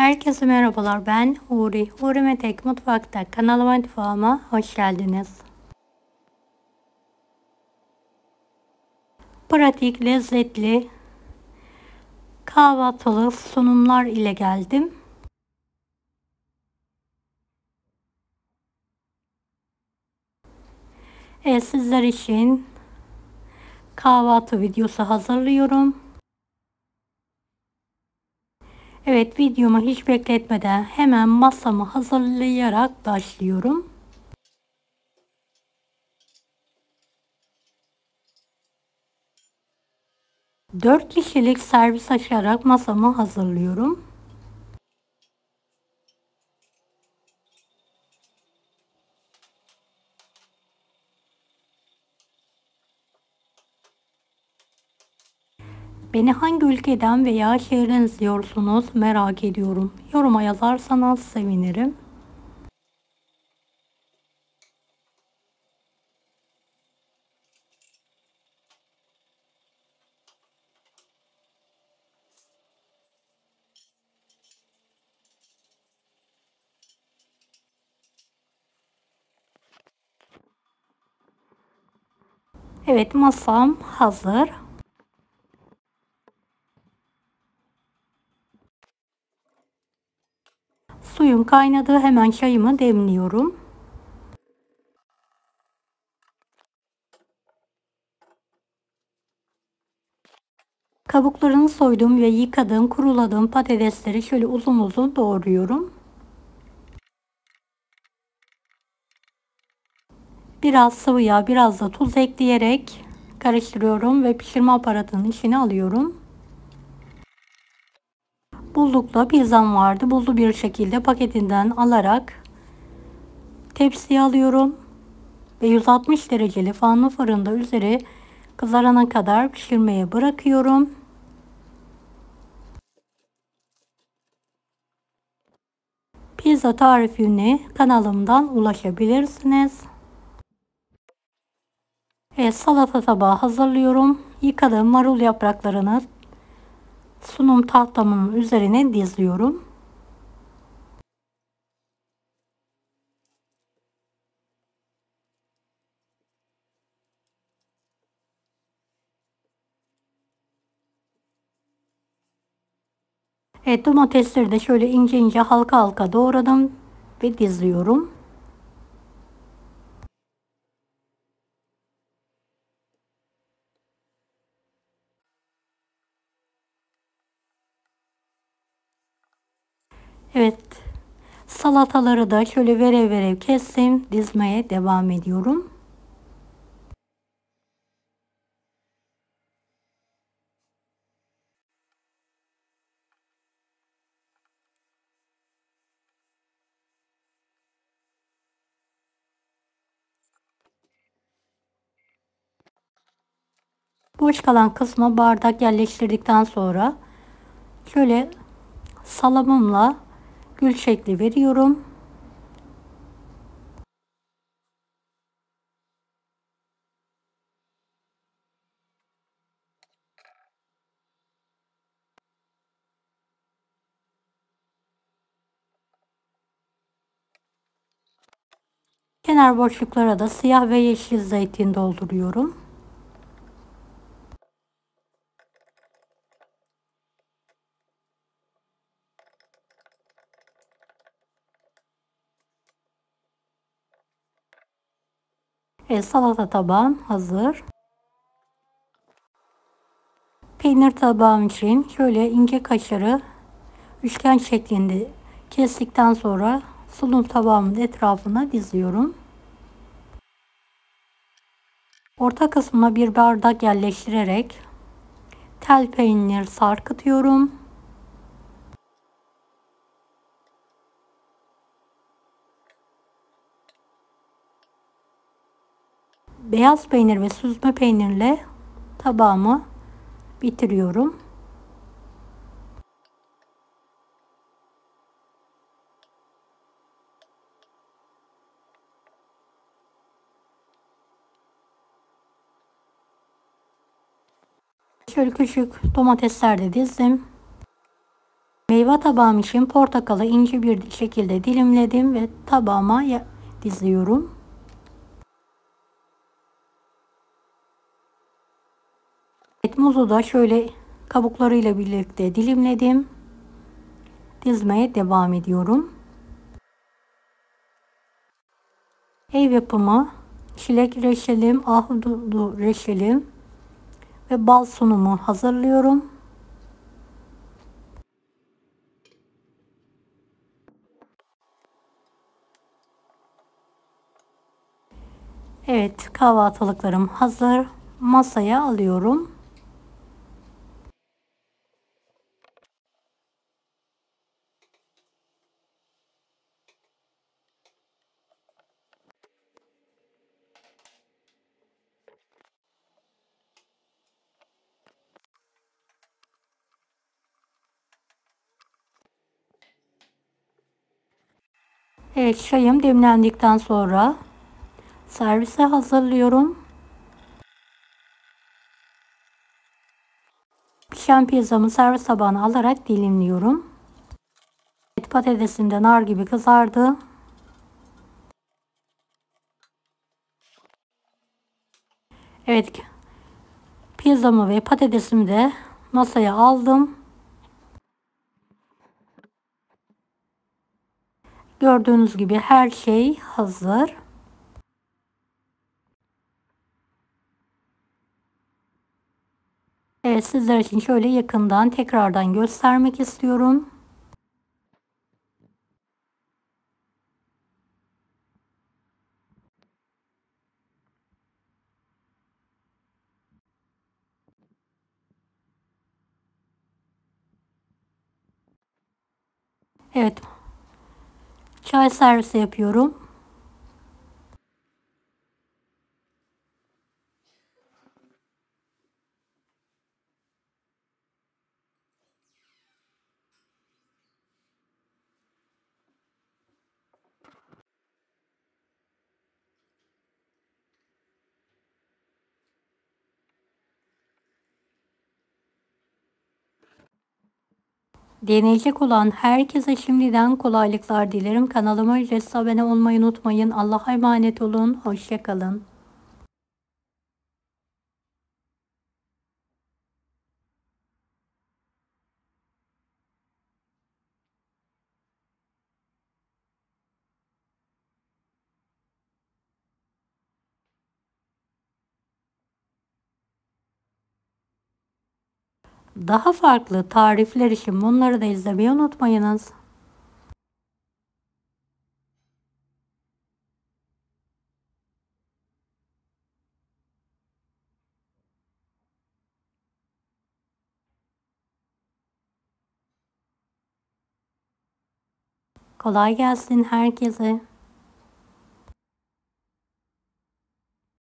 Herkese merhabalar, ben Huri. Huri Metek Mutfak'ta kanalıma, mutfağıma hoş geldiniz. Pratik, lezzetli, kahvaltılık sunumlar ile geldim. Sizler için kahvaltı videosu hazırlıyorum. Evet, videomu hiç bekletmeden hemen masamı hazırlayarak başlıyorum. 4 kişilik servis açarak masamı hazırlıyorum. Beni hangi ülkeden veya şehirden izliyorsunuz merak ediyorum. Yoruma yazarsanız sevinirim. Evet, masam hazır. Suyum kaynadı. Hemen çayımı demliyorum. Kabuklarını soydum ve yıkadım, kuruladığım patatesleri şöyle uzun uzun doğruyorum. Biraz sıvı yağ, biraz da tuz ekleyerek karıştırıyorum ve pişirme aparatının içine alıyorum. Buzlukta pizzam vardı. Buzlu bir şekilde paketinden alarak tepsiye alıyorum ve 160 dereceli fanlı fırında üzeri kızarana kadar pişirmeye bırakıyorum. Pizza tarifini kanalımdan ulaşabilirsiniz. Salata tabağı hazırlıyorum. Yıkadığım marul yapraklarını sunum tahtamın üzerine diziyorum. Domatesleri de şöyle ince ince halka halka doğradım ve diziyorum. Evet, salataları da şöyle verev verev kestim, dizmeye devam ediyorum. Boş kalan kısma bardak yerleştirdikten sonra şöyle salamımla gül şekli veriyorum. Kenar boşluklara da siyah ve yeşil zeytin dolduruyorum. Salata tabağım hazır. Peynir tabağım için şöyle ince kaşarı üçgen şeklinde kestikten sonra sunum tabağımın etrafına diziyorum. Orta kısmına bir bardak yerleştirerek tel peynir sarkıtıyorum. Beyaz peynir ve süzme peynirle tabağımı bitiriyorum. Şöyle küçük domatesler de dizdim. Meyve Helva tabağım için portakalı ince bir şekilde dilimledim ve tabağıma diziyorum. Evet, muzu da şöyle kabuklarıyla birlikte dilimledim. Dizmeye devam ediyorum. Ev yapımı çilek reçelim, ahududu reçelim ve bal sunumu hazırlıyorum. Evet, kahvaltılıklarım hazır. Masaya alıyorum. Evet, çayım demlendikten sonra servise hazırlıyorum. Pişen pizzamı servis tabağına alarak dilimliyorum. Evet, patatesim de nar gibi kızardı. Evet, pizzamı ve patatesimi de masaya aldım. Gördüğünüz gibi her şey hazır. Evet, sizler için şöyle yakından tekrardan göstermek istiyorum. Evet, çay servisi yapıyorum. Deneyecek olan herkese şimdiden kolaylıklar dilerim. Kanalıma ücretsiz abone olmayı unutmayın. Allah'a emanet olun. Hoşça kalın. Daha farklı tarifler için bunları da izlemeyi unutmayınız. Kolay gelsin herkese.